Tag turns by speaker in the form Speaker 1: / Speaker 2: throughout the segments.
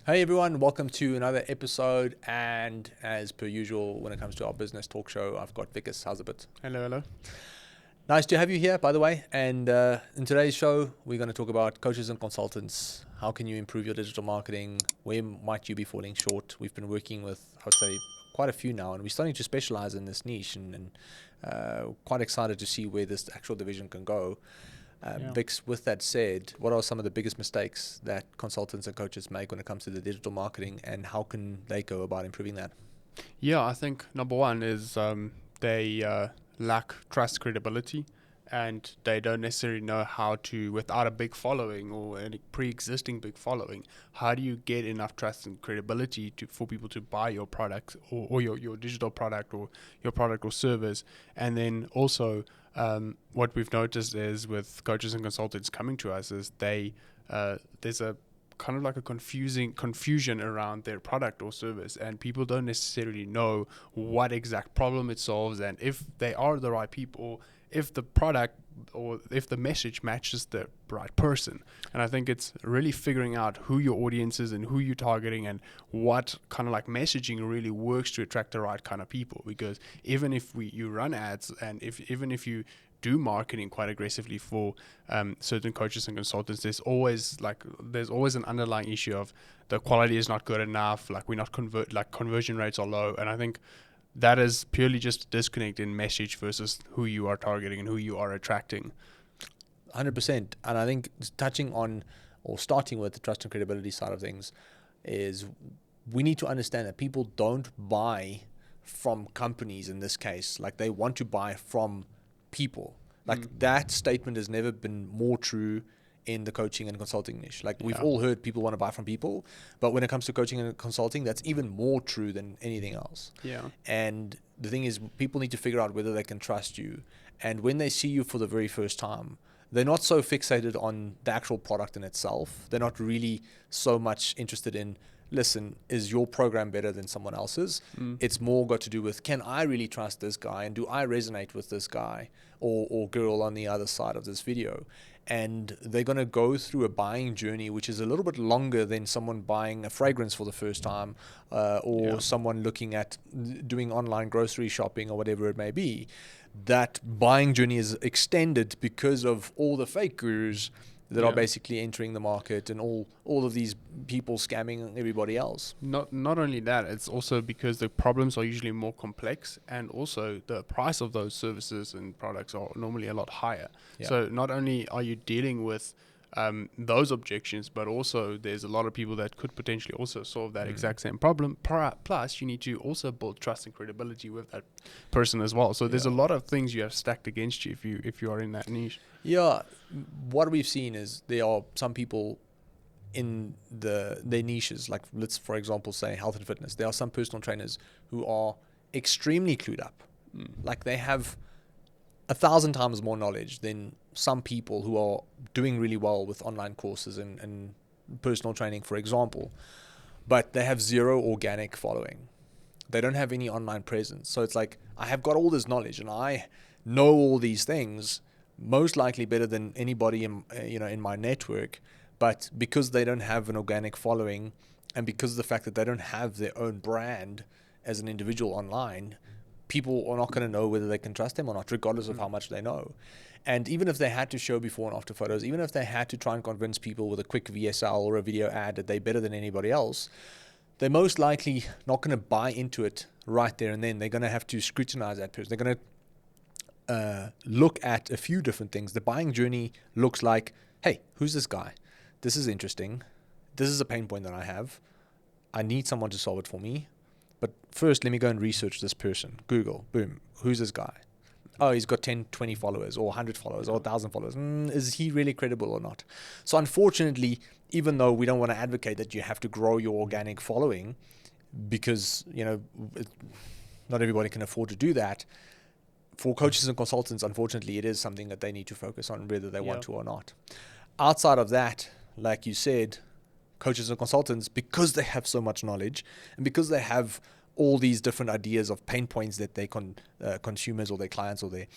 Speaker 1: Hey everyone, welcome to another episode. And as per usual, when it comes to our business talk show, I've got Vickers. How's it bit?
Speaker 2: Hello.
Speaker 1: Nice to have you here, by the way. And in today's show, we're going to talk about coaches and consultants. How can you improve your digital marketing? Where might you be falling short? We've been working with, I would say, quite a few now, and we're starting to specialize in this niche, and quite excited to see where this actual division can go. Vix, with that said, what are some of the biggest mistakes that consultants and coaches make when it comes to the digital marketing, and how can they go about improving that?
Speaker 2: Yeah, I think number one is they lack trust credibility, and they don't necessarily know how to, without a big following or any pre-existing big following, how do you get enough trust and credibility for people to buy your product or your digital product or your product or service. And then also what we've noticed is with coaches and consultants coming to us is there's a kind of like a confusion around their product or service, and people don't necessarily know what exact problem it solves, and if they are the right people, if the product or if the message matches the right person. And I think it's really figuring out who your audience is and who you're targeting and what kind of like messaging really works to attract the right kind of people. Because even if you run ads, and even if you do marketing quite aggressively for certain coaches and consultants, there's always an underlying issue of the quality is not good enough, like we're not conversion rates are low. And I think that is purely just a disconnect in message versus who you are targeting and who you are attracting.
Speaker 1: 100%. And I think touching on or starting with the trust and credibility side of things is we need to understand that people don't buy from companies in this case. Like, they want to buy from people. Like, that statement has never been more true in the coaching and consulting niche. Like, we've all heard people want to buy from people, but when it comes to coaching and consulting, that's even more true than anything else. And the thing is, people need to figure out whether they can trust you. And when they see you for the very first time, they're not so fixated on the actual product in itself. They're not really so much interested in, listen, is your program better than someone else's? It's more got to do with, can I really trust this guy, and do I resonate with this guy or girl on the other side of this video? And they're going to go through a buying journey which is a little bit longer than someone buying a fragrance for the first time, or someone looking at doing online grocery shopping or whatever it may be. That buying journey is extended because of all the fake gurus that are basically entering the market, and all of these people scamming everybody else.
Speaker 2: Not only that, it's also because the problems are usually more complex, and also the price of those services and products are normally a lot higher. So not only are you dealing with those objections, but also there's a lot of people that could potentially also solve that exact same problem. Plus, you need to also build trust and credibility with that person as well. So there's a lot of things you have stacked against you if you are in that niche.
Speaker 1: Yeah, what we've seen is there are some people in their niches, like, let's for example say health and fitness. There are some personal trainers who are extremely clued up. Like, they have 1,000 times more knowledge than some people who are doing really well with online courses and personal training, for example, but they have zero organic following. They don't have any online presence. So it's like, I have got all this knowledge and I know all these things, most likely better than anybody in my network, but because they don't have an organic following, and because of the fact that they don't have their own brand as an individual online, people are not going to know whether they can trust them or not, regardless of how much they know. And even if they had to show before and after photos, even if they had to try and convince people with a quick VSL or a video ad that they're better than anybody else, they're most likely not going to buy into it right there and then. They're going to have to scrutinize that person. They're going to look at a few different things. The buying journey looks like, hey, who's this guy? This is interesting. This is a pain point that I have. I need someone to solve it for me. But first, let me go and research this person. Google, boom, who's this guy? Oh, he's got 10, 20 followers or 100 followers or 1,000 followers. Is he really credible or not? So unfortunately, even though we don't want to advocate that you have to grow your organic following, because not everybody can afford to do that, for coaches and consultants, unfortunately, it is something that they need to focus on, whether they want to or not. Outside of that, like you said, coaches and consultants, because they have so much knowledge and because they have all these different ideas of pain points that their consumers or their clients or their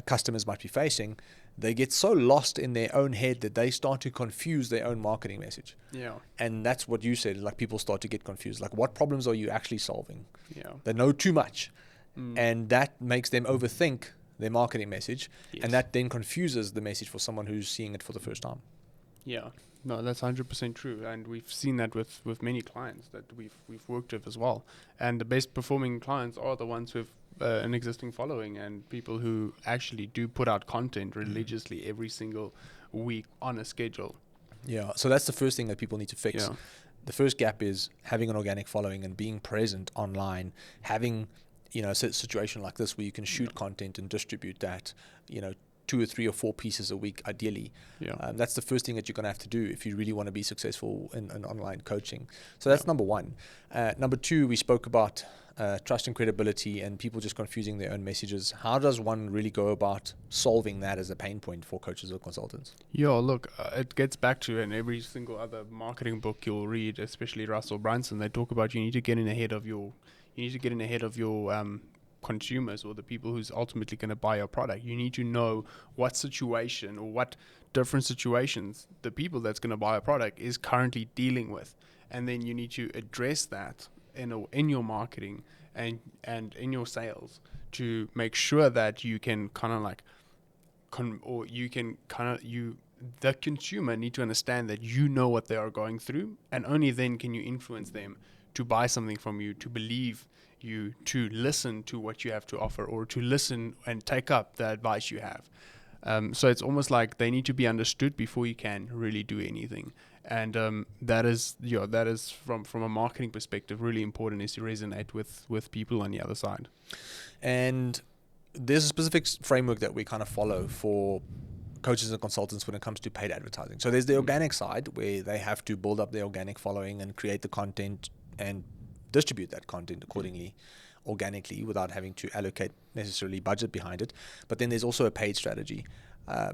Speaker 1: customers might be facing, they get so lost in their own head that they start to confuse their own marketing message.
Speaker 2: Yeah.
Speaker 1: And that's what you said, like people start to get confused. Like, what problems are you actually solving?
Speaker 2: Yeah.
Speaker 1: They know too much. And that makes them overthink their marketing message.
Speaker 2: Yes.
Speaker 1: And that then confuses the message for someone who's seeing it for the first time.
Speaker 2: Yeah. No, that's 100% true, and we've seen that with many clients that we've worked with as well. And the best performing clients are the ones with an existing following and people who actually do put out content religiously every single week on a schedule.
Speaker 1: Yeah, so that's the first thing that people need to fix.
Speaker 2: Yeah.
Speaker 1: The first gap is having an organic following and being present online, having, a situation like this where you can shoot content and distribute that, 2 or 3 or 4 pieces a week, ideally.
Speaker 2: Yeah.
Speaker 1: That's the first thing that you're going to have to do if you really want to be successful in online coaching. So that's number one. Number two, we spoke about trust and credibility and people just confusing their own messages. How does one really go about solving that as a pain point for coaches or consultants?
Speaker 2: Yeah, look, it gets back to, in every single other marketing book you'll read, especially Russell Brunson, they talk about you need to get in ahead of your consumers or the people who's ultimately going to buy your product. You need to know what situation or what different situations the people that's going to buy a product is currently dealing with, and then you need to address that in your marketing and in your sales to make sure that you can the consumer need to understand that you know what they are going through, and only then can you influence them to buy something from you, to believe you, to listen to what you have to offer, or to listen and take up the advice you have. So it's almost like they need to be understood before you can really do anything. And that is from a marketing perspective really important, is to resonate with people on the other side.
Speaker 1: And there's a specific framework that we kind of follow for coaches and consultants when it comes to paid advertising. So there's the organic side where they have to build up their organic following and create the content and distribute that content accordingly, organically, without having to allocate necessarily budget behind it. But then there's also a paid strategy.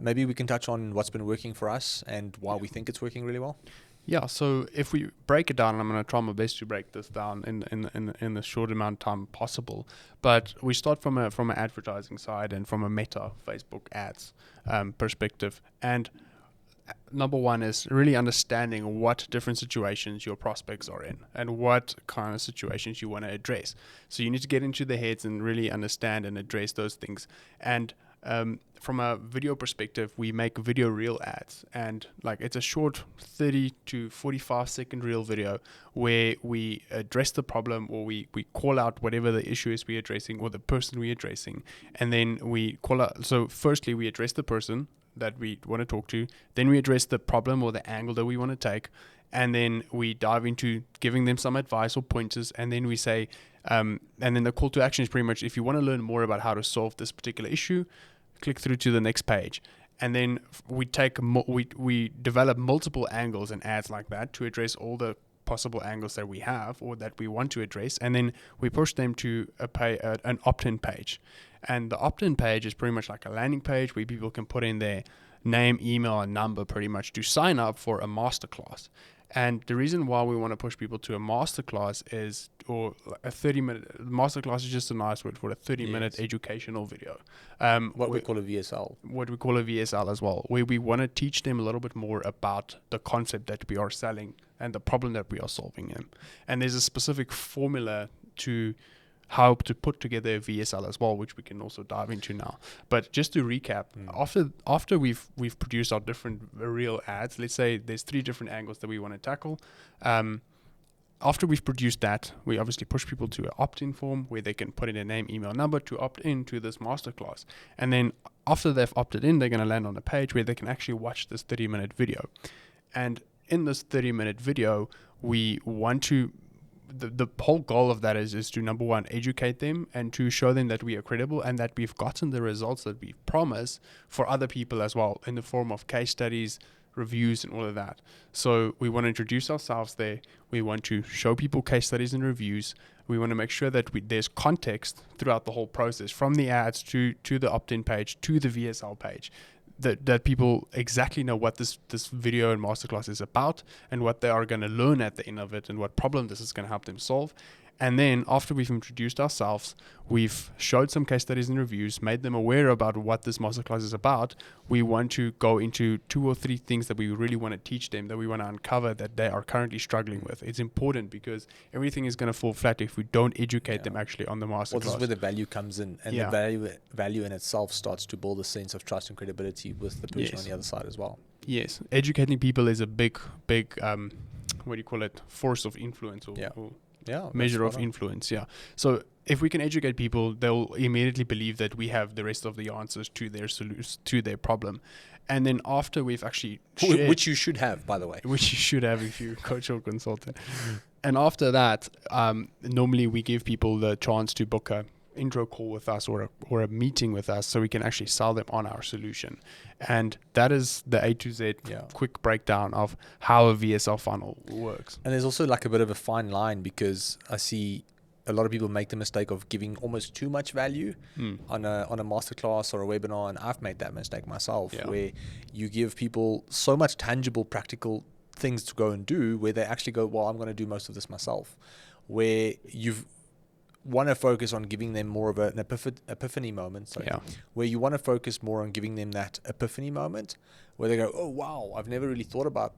Speaker 1: Maybe we can touch on what's been working for us and why we think it's working really well.
Speaker 2: Yeah, so if we break it down, and I'm going to try my best to break this down in the short amount of time possible, but we start from an advertising side and from a Meta Facebook ads perspective. And number one is really understanding what different situations your prospects are in and what kind of situations you want to address. So you need to get into their heads and really understand and address those things. And from a video perspective, we make video reel ads, and like it's a short 30 to 45 second reel video where we address the problem, or we call out whatever the issue is we're addressing or the person we're addressing, and then we call out. So firstly, we address the person that we want to talk to, then we address the problem or the angle that we want to take, and then we dive into giving them some advice or pointers, and then we say, and then the call to action is pretty much, if you want to learn more about how to solve this particular issue, click through to the next page. And then we we develop multiple angles and ads like that to address all the possible angles that we have or that we want to address, and then we push them to an opt-in page. And the opt-in page is pretty much like a landing page where people can put in their name, email, and number pretty much to sign up for a masterclass. And the reason why we want to push people to a masterclass is, or a 30-minute masterclass is just a nice word for a 30-minute educational video.
Speaker 1: What we call a VSL.
Speaker 2: What we call a VSL as well, where we want to teach them a little bit more about the concept that we are selling and the problem that we are solving in. And there's a specific formula to how to put together a VSL as well, which we can also dive into now. But just to recap, after we've produced our different real ads, let's say there's 3 different angles that we want to tackle. After we've produced that, we obviously push people to an opt-in form where they can put in their name, email, number to opt in to this masterclass. And then after they've opted in, they're going to land on a page where they can actually watch this 30-minute video. And in this 30-minute video, we want to the whole goal of that is to, number one, educate them, and to show them that we are credible and that we've gotten the results that we promise for other people as well, in the form of case studies, reviews, and all of that. So we want to introduce ourselves there. We want to show people case studies and reviews. We want to make sure that there's context throughout the whole process, from the ads to the opt-in page to the VSL page, that people exactly know what this video and masterclass is about and what they are going to learn at the end of it and what problem this is going to help them solve. And then after we've introduced ourselves, we've showed some case studies and reviews, made them aware about what this masterclass is about. We want to go into 2 or 3 things that we really want to teach them, that we want to uncover that they are currently struggling with. It's important because everything is going to fall flat if we don't educate them actually on the masterclass.
Speaker 1: Well, this is where the value comes in, and the value in itself starts to build a sense of trust and credibility with the person on the other side as well.
Speaker 2: Yes, educating people is a big what do you call it, force of influence or measure of influence. So if we can educate people, they'll immediately believe that we have the rest of the answers to their to their problem. And then after we've actually shared,
Speaker 1: which you should have, by the way,
Speaker 2: which you should have if you coach or consultant. And after that, normally we give people the chance to book a intro call with us or a meeting with us, so we can actually sell them on our solution. And that is the A to Z quick breakdown of how a VSL funnel works.
Speaker 1: And there's also like a bit of a fine line, because I see a lot of people make the mistake of giving almost too much value on a masterclass or a webinar, and I've made that mistake myself, where you give people so much tangible, practical things to go and do, where they actually go, well, I'm going to do most of this myself, where you've want to focus on giving them more of an epiphany moment. Where you want to focus more on giving them that epiphany moment where they go, oh, wow, I've never really thought about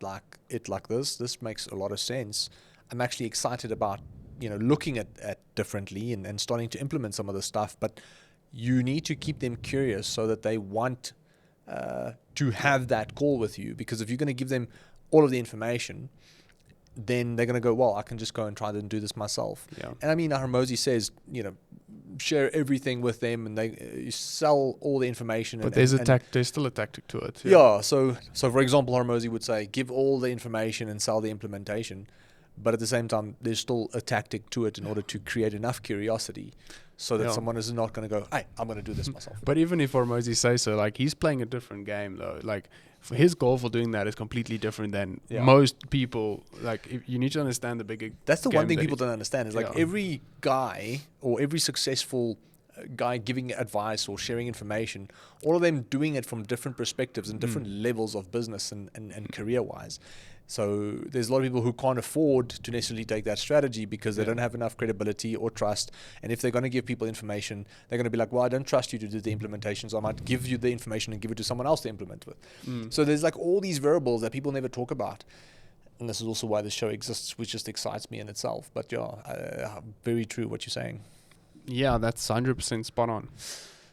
Speaker 1: it like this. This makes a lot of sense. I'm actually excited about, looking at differently and starting to implement some of the stuff. But you need to keep them curious so that they want to have that call with you, because if you're going to give them all of the information, then they're going to go, well, I can just go and try to do this myself. And I mean, Harmozy says, share everything with them, and you sell all the information.
Speaker 2: But there's still a tactic to it.
Speaker 1: So for example, Harmozy would say, give all the information and sell the implementation. But at the same time, there's still a tactic to it in order to create enough curiosity so that someone is not going to go, hey, I'm going to do this myself.
Speaker 2: But even if Harmozy says so, like, he's playing a different game, though. Like, his goal for doing that is completely different than most people. Like, you need to understand the bigger.
Speaker 1: That's the one thing people don't understand is like every guy or every successful guy giving advice or sharing information, all of them doing it from different perspectives and different levels of business and career wise. So there's a lot of people who can't afford to necessarily take that strategy because they don't have enough credibility or trust. And if they're going to give people information, they're going to be like, well, I don't trust you to do the implementations. I might give you the information and give it to someone else to implement with. So there's like all these variables that people never talk about. And this is also why the show exists, which just excites me in itself. But very true what you're saying.
Speaker 2: Yeah, that's 100% spot on.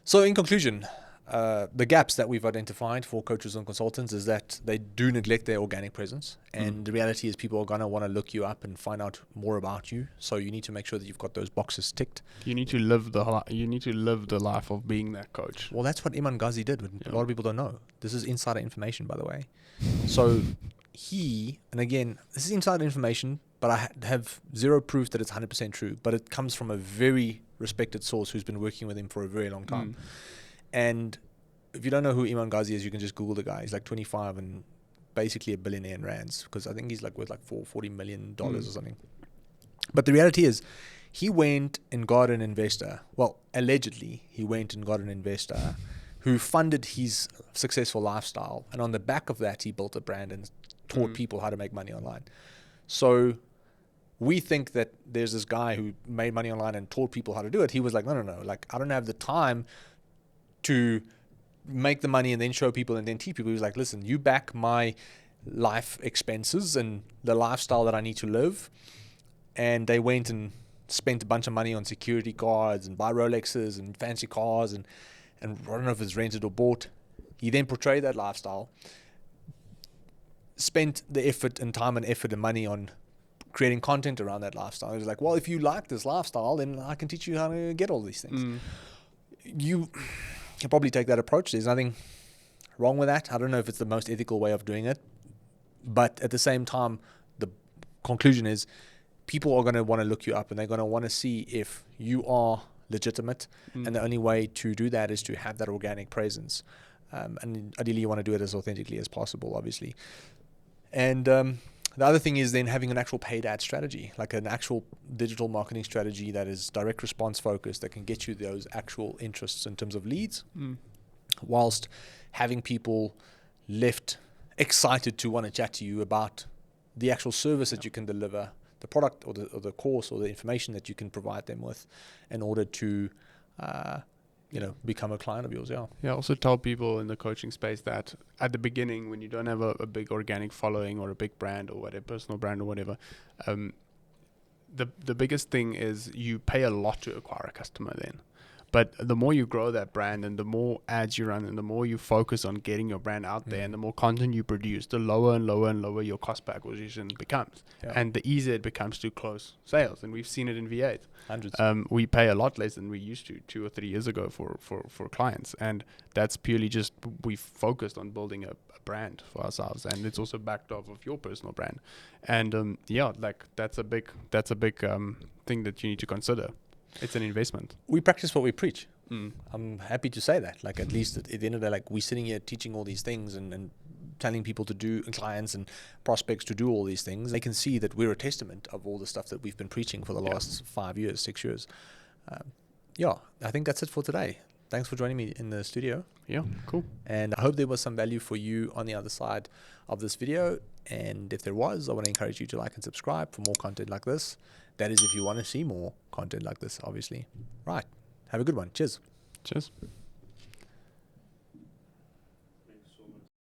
Speaker 1: So in conclusion, the gaps that we've identified for coaches and consultants is that they do neglect their organic presence. And the reality is people are going to want to look you up and find out more about you. So you need to make sure that you've got those boxes ticked.
Speaker 2: You need to live the life of being that coach.
Speaker 1: Well, that's what Iman Ghazi did. A lot of people don't know. This is insider information, by the way. So and again, this is insider information, but I have zero proof that it's 100% true. But it comes from a very respected source who's been working with him for a very long time. And if you don't know who Iman Ghazi is, you can just Google the guy. He's like 25 and basically a billionaire in rands, because I think he's like worth like $40 million or something. But the reality is he went and got an investor. Well, allegedly he went and got an investor who funded his successful lifestyle. And on the back of that, he built a brand and taught people how to make money online. So we think that there's this guy who made money online and taught people how to do it. He was like, no. Like, I don't have the time to make the money and then show people and then teach people. He was like, listen, you back my life expenses and the lifestyle that I need to live. And they went and spent a bunch of money on security guards and buy Rolexes and fancy cars and I don't know if it's rented or bought. He then portrayed that lifestyle, spent the effort and time and effort and money on creating content around that lifestyle. He was like, well, if you like this lifestyle, then I can teach you how to get all these things. You can probably take that approach. There's nothing wrong with that. I don't know if it's the most ethical way of doing it, but at the same time, the conclusion is people are going to want to look you up and they're going to want to see if you are legitimate. And the only way to do that is to have that organic presence. And ideally you want to do it as authentically as possible, obviously. And the other thing is then having an actual paid ad strategy, like an actual digital marketing strategy that is direct response focused, that can get you those actual interests in terms of leads, whilst having people left excited to want to chat to you about the actual service that you can deliver, the product or the course or the information that you can provide them with in order to become a client of yours.
Speaker 2: Yeah, also tell people in the coaching space that at the beginning, when you don't have a big organic following or a big brand or whatever, personal brand or whatever, the biggest thing is you pay a lot to acquire a customer then. But the more you grow that brand and the more ads you run and the more you focus on getting your brand out there and the more content you produce, the lower and lower and lower your cost per acquisition becomes.
Speaker 1: Yeah.
Speaker 2: And the easier it becomes to close sales. And we've seen it in V8.
Speaker 1: Hundreds.
Speaker 2: We pay a lot less than we used to 2 or 3 years ago for clients. And that's purely just we've focused on building a brand for ourselves. And it's also backed off of your personal brand. And that's a big thing that you need to consider. It's an investment.
Speaker 1: We practice what we preach. I'm happy to say that. Like, at least at the end of the day, like, we're sitting here teaching all these things and telling people to do, and clients and prospects to do all these things. They can see that we're a testament of all the stuff that we've been preaching for the last 5 years, 6 years. I think that's it for today. Thanks for joining me in the studio.
Speaker 2: Yeah, cool.
Speaker 1: And I hope there was some value for you on the other side of this video. And if there was, I want to encourage you to like and subscribe for more content like this. That is if you want to see more content like this, obviously. Right. Have a good one. Cheers.
Speaker 2: Cheers.